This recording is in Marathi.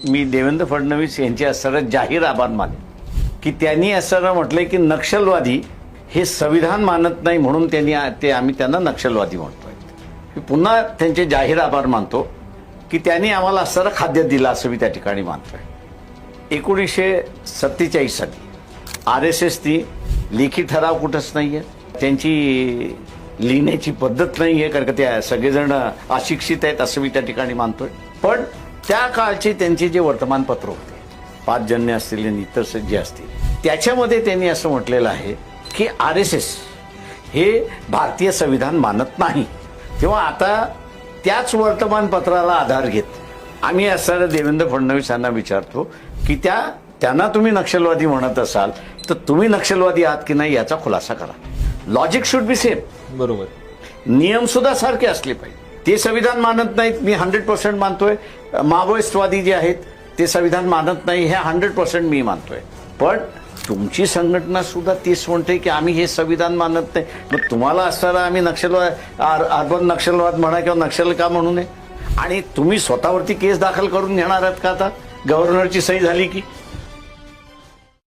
मी देवेंद्र फडणवीस यांचे असणारा जाहीर आभार मानेन की त्यांनी असं म्हटलंय की नक्षलवादी हे संविधान मानत नाही म्हणून आम्ही त्यांना नक्षलवादी म्हणतोय. मी पुन्हा त्यांचे जाहीर आभार मानतो की त्यांनी आम्हाला असणारं खाद्य दिलं असं मी त्या ठिकाणी मानतोय. 1947 साली RSSनी लेखी ठराव कुठंच नाहीये, त्यांची लिहिण्याची पद्धत नाहीये, कारण का ते सगळेजण अशिक्षित आहेत असं मी त्या ठिकाणी मानतोय. पण त्या काळचे त्यांचे जे वर्तमानपत्र होते, पाचजन्य असतील आणि इतर जे असतील, त्याच्यामध्ये त्यांनी असं म्हटलेलं आहे की RSS हे भारतीय संविधान मानत नाही. तेव्हा आता त्याच वर्तमानपत्राला आधार घेत आम्ही असणाऱ्या देवेंद्र फडणवीस यांना विचारतो की त्यांना तुम्ही नक्षलवादी म्हणत असाल तर तुम्ही नक्षलवादी आहात की नाही याचा खुलासा करा. Logic should be same. बरोबर. नियम सुद्धा सारखे असले पाहिजे. ते संविधान मानत नाहीत, मी 100% मानतोय. माओवादीवादी जे आहेत ते संविधान मानत नाही, हे 100% मी मानतोय. पण तुमची संघटना सुद्धा तेच म्हणते की आम्ही हे संविधान मानत नाही. मग तुम्हाला असणारा आम्ही अर्बन नक्षलवाद म्हणा किंवा नक्षल का म्हणू नये. आणि तुम्ही स्वतःवरती केस दाखल करून घेणार आहात का आता गव्हर्नरची सही झाली की